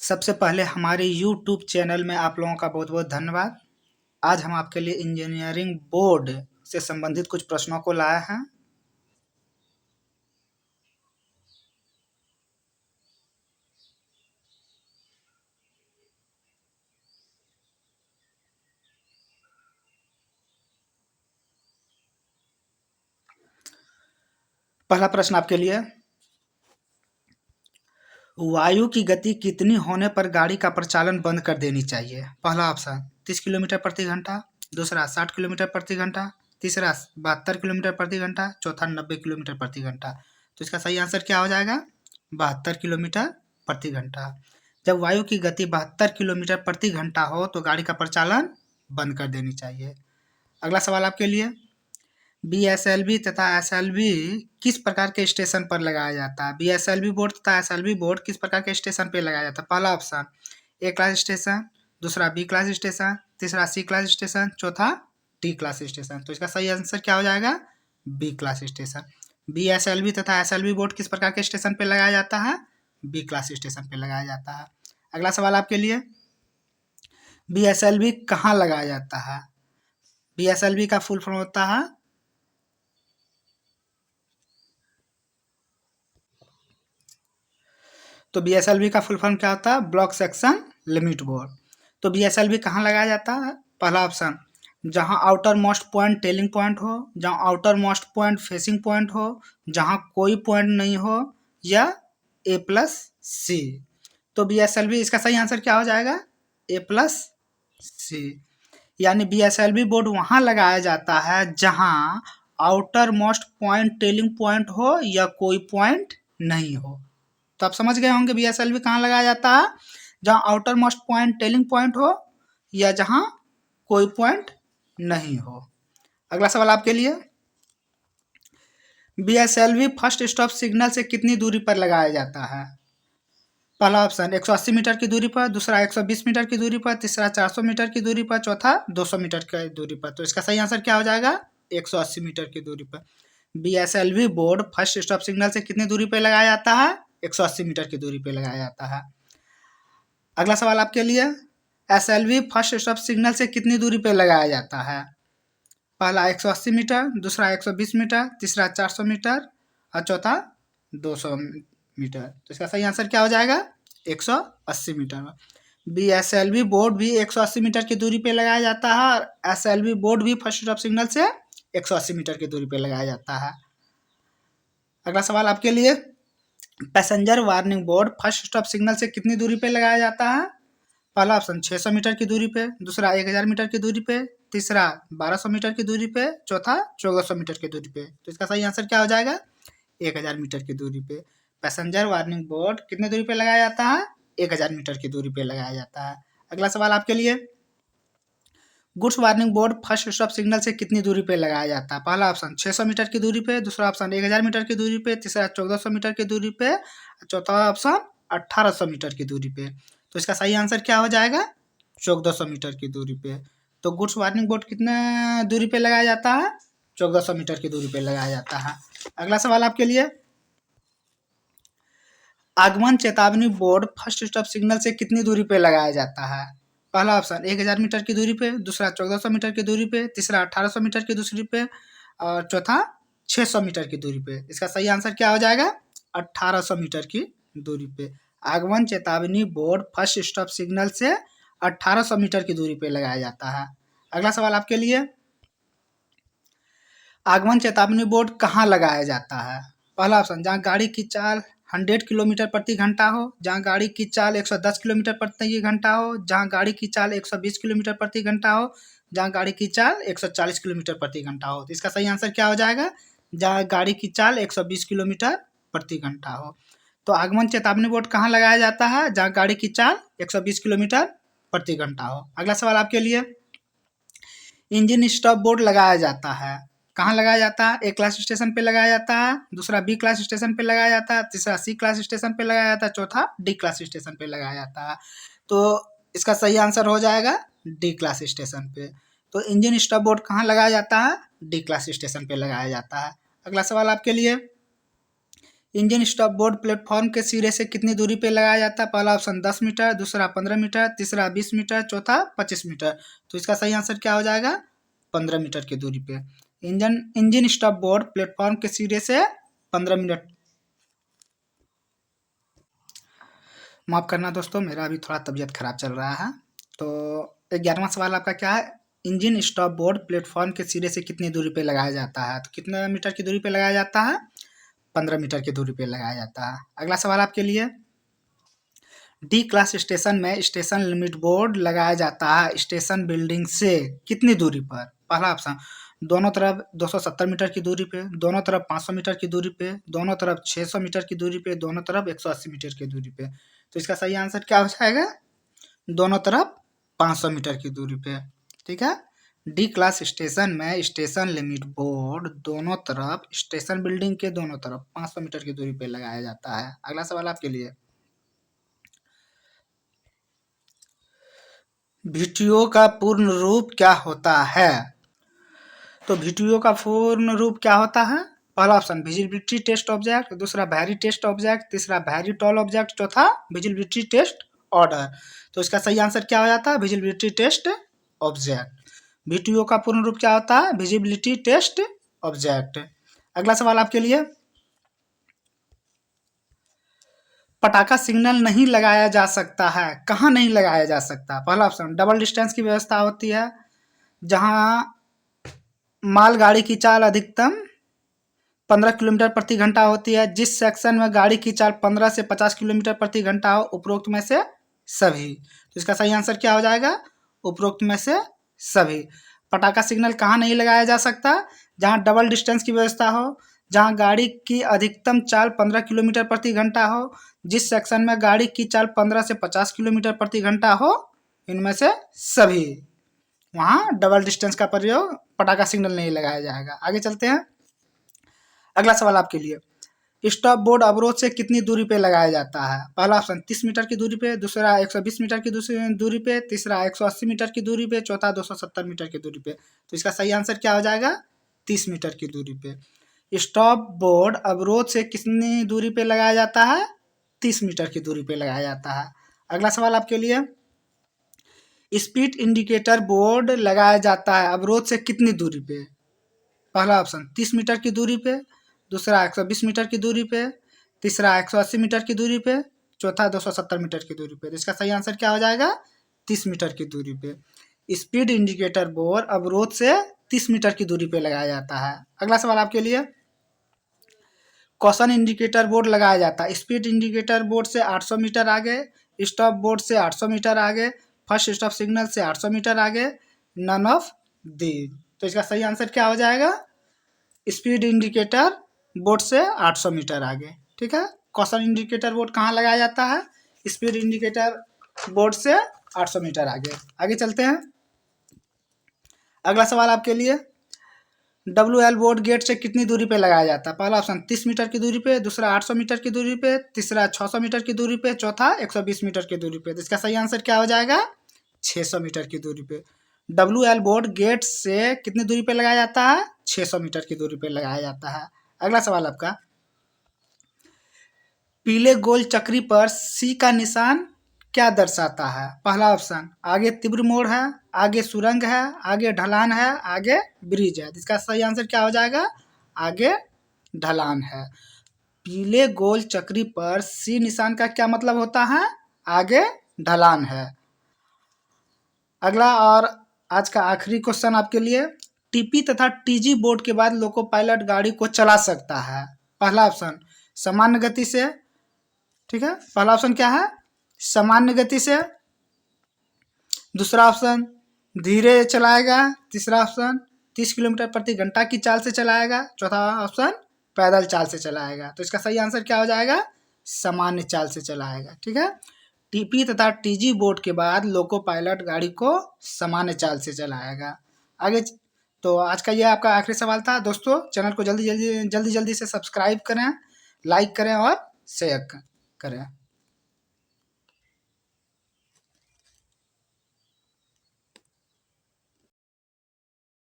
सबसे पहले हमारे यूट्यूब चैनल में आप लोगों का बहुत बहुत धन्यवाद। आज हम आपके लिए इंजीनियरिंग बोर्ड से संबंधित कुछ प्रश्नों को लाए हैं। पहला प्रश्न आपके लिए, वायु की गति कितनी होने पर गाड़ी का प्रचालन बंद कर देनी चाहिए? पहला ऑप्शन 30 किलोमीटर प्रति घंटा, दूसरा 60 किलोमीटर प्रति घंटा, तीसरा 72 किलोमीटर प्रति घंटा, चौथा 90 किलोमीटर प्रति घंटा। तो इसका सही आंसर क्या हो जाएगा? 72 किलोमीटर प्रति घंटा। जब वायु की गति 72 किलोमीटर प्रति घंटा हो तो गाड़ी का प्रचालन बंद कर देनी चाहिए। अगला सवाल आपके लिए, बीएसएलवी तथा एसएलवी किस प्रकार के स्टेशन पर लगाया जाता है? बीएसएलवी बोर्ड तथा एसएलवी बोर्ड किस प्रकार के स्टेशन पर लगाया जाता है? पहला ऑप्शन ए क्लास स्टेशन, दूसरा बी क्लास स्टेशन, तीसरा सी क्लास स्टेशन, चौथा डी क्लास स्टेशन। तो इसका सही आंसर क्या हो जाएगा? B class station. बीएसएलवी तथा एसएलवी बोर्ड किस प्रकार के स्टेशन पर लगाया जाता है? बी क्लास स्टेशन पर लगाया जाता है। अगला सवाल आपके लिए, बीएसएलवी कहाँ लगाया जाता है? बीएसएलवी का फुल फॉर्म होता है तो बीएसएलवी का फुल फॉर्म क्या होता है? Block section limit board. तो बीएसएलवी कहाँ लगाया जाता है? पहला ऑप्शन जहां outer most point telling point हो, जहां outer most point facing point हो, जहां कोई पॉइंट नहीं हो, या ए प्लस सी। तो बीएसएलवी इसका सही आंसर क्या हो जाएगा? ए प्लस सी। यानी बीएसएलवी बोर्ड वहां लगाया जाता है जहां outer most point telling point हो या कोई पॉइंट नहीं हो। तो आप समझ गए होंगे बीएसएलवी कहाँ लगाया जाता है? जहां outer most point telling point हो या जहां कोई पॉइंट नहीं हो। अगला सवाल आपके लिए, बीएसएलवी फर्स्ट स्टॉप सिग्नल से कितनी दूरी पर लगाया जाता है? पहला ऑप्शन 180 मीटर की दूरी पर, दूसरा 120 मीटर की दूरी पर, तीसरा 400 मीटर की दूरी पर, चौथा 200 मीटर की दूरी पर। तो इसका सही आंसर क्या हो जाएगा? 180 मीटर की दूरी पर। बीएसएलवी बोर्ड फर्स्ट स्टॉप सिग्नल से कितनी दूरी पर लगाया जाता है? 180 मीटर की दूरी पर लगाया जाता है। अगला सवाल आपके लिए, एसएलवी फर्स्ट स्टॉप सिग्नल से कितनी दूरी पर लगाया जाता है? पहला 180 मीटर, दूसरा 120 मीटर, तीसरा 400 मीटर और चौथा 200 मीटर। तो इसका सही आंसर क्या हो जाएगा? 180 मीटर। बीएसएलवी बोर्ड भी 180 मीटर की दूरी पे लगाया जाता है और एसएलवी बोर्ड भी फर्स्ट स्टॉप सिग्नल से 180 मीटर की दूरी पे लगाया जाता है। अगला सवाल आपके लिए, passenger warning board first stop signal से कितनी दूरी पे लगाया जाता है? पहला ऑप्शन 600 मीटर की दूरी पे, दूसरा 1000 मीटर की दूरी पे, तीसरा 1200 मीटर की दूरी पे, चौथा 1400 मीटर की दूरी पे। तो इसका सही आंसर क्या हो जाएगा? 1000 मीटर की दूरी पे। पैसेंजर वार्निंग बोर्ड कितने दूरी पे लगाया जाता है? 1000 मीटर की दूरी पे लगाया जाता है। अगला सवाल आपके लिए, goods warning board first stop signal से कितनी दूरी पे लगाया जाता है? पहला ऑप्शन 600 मीटर की दूरी पे, दूसरा ऑप्शन 1000 मीटर की दूरी पे, तीसरा 1400 मीटर की दूरी पे, चौथा ऑप्शन 1800 मीटर की दूरी पे। तो इसका सही आंसर क्या हो जाएगा? 1400 मीटर की दूरी पे। तो गुड्स वार्निंग बोर्ड कितने दूरी पे लगाया जाता है? 1400 मीटर की दूरी पे लगाया जाता है। अगला सवाल आपके लिए, आगमन चेतावनी बोर्ड फर्स्ट स्टॉप सिग्नल से कितनी दूरी पे लगाया जाता है? पहला ऑप्शन 1000 मीटर की दूरी पे, दूसरा 1400 मीटर की दूरी पे, तीसरा 1800 मीटर की दूरी पे और चौथा 600 मीटर की दूरी पे। इसका सही आंसर क्या हो जाएगा? 1800 मीटर की दूरी पे। आगमन चेतावनी बोर्ड फर्स्ट स्टॉप सिग्नल से 1800 मीटर की दूरी पे लगाया जाता है। अगला सवाल आपके लिए, आगमन चेतावनी बोर्ड कहाँ लगाया जाता है? पहला ऑप्शन जहाँ गाड़ी की चाल 100 किलोमीटर प्रति घंटा हो, जहाँ गाड़ी की चाल 110 किलोमीटर प्रति घंटा हो, जहाँ गाड़ी की चाल 120 किलोमीटर प्रति घंटा हो, जहाँ गाड़ी की चाल 140 किलोमीटर प्रति घंटा हो। तो इसका सही आंसर क्या हो जाएगा? जहाँ गाड़ी की चाल 120 किलोमीटर प्रति घंटा हो। तो आगमन चेतावनी बोर्ड कहाँ लगाया जाता है? जहाँ गाड़ी की चाल 120 किलोमीटर प्रति घंटा हो। अगला सवाल आपके लिए, इंजन स्टॉप बोर्ड लगाया जाता है कहाँ लगाया जाता है? ए क्लास स्टेशन पे लगाया जाता है, दूसरा बी क्लास स्टेशन पे लगाया जाता है, तीसरा सी क्लास स्टेशन पे लगाया जाता है, चौथा डी क्लास स्टेशन पे लगाया जाता है। तो इसका सही आंसर हो जाएगा डी क्लास स्टेशन पे। तो इंजन स्टॉप बोर्ड कहाँ लगाया जाता है? डी क्लास स्टेशन पे लगाया जाता है। अगला सवाल आपके लिए, इंजन स्टॉप बोर्ड प्लेटफॉर्म के सिरे से कितनी दूरी पे लगाया जाता है? पहला ऑप्शन 10 मीटर, दूसरा 15 मीटर, तीसरा 20 मीटर, चौथा 25 मीटर। तो इसका सही आंसर क्या हो जाएगा? 15 मीटर की दूरी पे। इंजन स्टॉप बोर्ड प्लेटफॉर्म के सिरे से 15 मिनट। माफ करना दोस्तों, मेरा अभी थोड़ा तबीयत खराब चल रहा है। तो 11वां सवाल आपका क्या है? इंजन स्टॉप बोर्ड प्लेटफॉर्म के सिरे से कितनी दूरी पे लगाया जाता है? तो कितने मीटर की दूरी पे लगाया जाता है? 15 मीटर की दूरी पे लगाया जाता है। अगला सवाल आपके लिए, डी क्लास स्टेशन में स्टेशन लिमिट बोर्ड लगाया जाता है स्टेशन बिल्डिंग से कितनी दूरी पर? पहला ऑप्शन दोनों तरफ 270 मीटर की दूरी पे, दोनों तरफ 500 मीटर की दूरी पे, दोनों तरफ 600 मीटर की दूरी पे, दोनों तरफ 180 मीटर की दूरी पे। तो इसका सही आंसर क्या हो जाएगा? दोनों तरफ 500 मीटर की दूरी पे। ठीक है, डी क्लास स्टेशन में स्टेशन लिमिट बोर्ड दोनों तरफ स्टेशन बिल्डिंग के दोनों तरफ 500 मीटर की दूरी पे लगाया जाता है। अगला सवाल आपके लिए, वीटीओ का पूर्ण रूप क्या होता है? तो वीटीओ का पूर्ण रूप क्या होता है? पहला ऑप्शन विजिबिलिटी टेस्ट ऑब्जेक्ट, दूसरा वेरी टेस्ट ऑब्जेक्ट, तीसरा वेरी टॉल ऑब्जेक्ट, चौथा विजिबिलिटी टेस्ट ऑर्डर। तो इसका सही आंसर क्या हो जाता है? Visibility test object. वीटीओ का पूर्ण रूप क्या होता है? Visibility test object. अगला सवाल आपके लिए, पटाखा सिग्नल नहीं लगाया जा सकता है, कहाँ नहीं लगाया जा सकता? पहला ऑप्शन डबल डिस्टेंस की व्यवस्था होती है, जहां मालगाड़ी की चाल अधिकतम 15 किलोमीटर प्रति घंटा होती है, जिस सेक्शन में गाड़ी की चाल 15 से 50 किलोमीटर प्रति घंटा हो, उपरोक्त में से सभी। तो इसका सही आंसर क्या हो जाएगा? उपरोक्त में से सभी। पटाखा सिग्नल कहाँ नहीं लगाया जा सकता? जहाँ डबल डिस्टेंस की व्यवस्था हो, जहाँ गाड़ी की अधिकतम चाल 15 किलोमीटर प्रति घंटा हो, जिस सेक्शन में गाड़ी की चाल 15 से 50 किलोमीटर प्रति घंटा हो, इनमें से सभी। वहाँ डबल डिस्टेंस का प्रयोग पटाखा सिग्नल नहीं लगाया जाएगा। आगे चलते हैं। अगला सवाल आपके लिए, स्टॉप बोर्ड अवरोध से कितनी दूरी पे लगाया जाता है? पहला ऑप्शन 30 मीटर की दूरी पे, दूसरा 120 मीटर की दूरी पे, तीसरा 180 मीटर की दूरी पे, चौथा 270 मीटर की दूरी पे। तो इसका सही आंसर क्या हो जाएगा? 30 मीटर की दूरी पे। स्टॉप बोर्ड अवरोध से कितनी दूरी पे लगाया जाता है? 30 मीटर की दूरी पे लगाया जाता है। अगला सवाल आपके लिए, स्पीड इंडिकेटर बोर्ड लगाया जाता है अवरोध से कितनी दूरी पे? पहला ऑप्शन 30 मीटर की दूरी पे, दूसरा 120 मीटर की दूरी पे, तीसरा 180 मीटर की दूरी पे, चौथा 270 मीटर की दूरी पे। तो इसका सही आंसर क्या हो जाएगा? 30 मीटर की दूरी पे। स्पीड इंडिकेटर बोर्ड अवरोध से 30 मीटर की दूरी पे लगाया जाता है। अगला सवाल आपके लिए, कॉशन इंडिकेटर बोर्ड लगाया जाता है स्पीड इंडिकेटर बोर्ड से 800 मीटर आगे, स्टॉप बोर्ड से 800 मीटर आगे, फर्स्ट स्टॉप सिग्नल से 800 मीटर आगे, नन ऑफ दी। तो इसका सही आंसर क्या हो जाएगा? स्पीड इंडिकेटर बोर्ड से 800 मीटर आगे। ठीक है, कॉशन इंडिकेटर बोर्ड कहाँ लगाया जाता है? स्पीड इंडिकेटर बोर्ड से 800 मीटर आगे। आगे चलते हैं। अगला सवाल आपके लिए, WL बोर्ड गेट से कितनी दूरी पे लगाया जाता है? पहला ऑप्शन 30 मीटर की दूरी पे, दूसरा 800 मीटर की दूरी पे, तीसरा 600 मीटर की दूरी पे, चौथा 120 मीटर की दूरी पे। तो इसका सही आंसर क्या हो जाएगा? 600 मीटर की दूरी पे। WL बोर्ड गेट से कितनी दूरी पे लगाया जाता है? 600 मीटर की दूरी पे लगाया जाता है। अगला सवाल आपका, पीले गोल चक्री पर सी का निशान क्या दर्शाता है? पहला ऑप्शन आगे तीव्र मोड़ है, आगे सुरंग है, आगे ढलान है, आगे ब्रिज है। इसका सही आंसर क्या हो जाएगा? आगे ढलान है। पीले गोल चक्री पर सी निशान का क्या मतलब होता है? आगे ढलान है। अगला और आज का आखिरी क्वेश्चन आपके लिए, टीपी तथा टीजी बोर्ड के बाद लोको पायलट गाड़ी को चला सकता है? पहला ऑप्शन सामान्य गति से। ठीक है, पहला ऑप्शन क्या है? सामान्य गति से। दूसरा ऑप्शन धीरे चलाएगा। तीसरा ऑप्शन 30 किलोमीटर प्रति घंटा की चाल से चलाएगा। चौथा ऑप्शन पैदल चाल से चलाएगा। तो इसका सही आंसर क्या हो जाएगा? सामान्य चाल से चलाएगा। ठीक है, टीपी तथा टीजी बोर्ड के बाद लोको पायलट गाड़ी को सामान्य चाल से चलाएगा। आगे तो आज का यह आपका आखिरी सवाल था। दोस्तों चैनल को जल्दी जल्दी से सब्सक्राइब करें, लाइक करें और शेयर करें।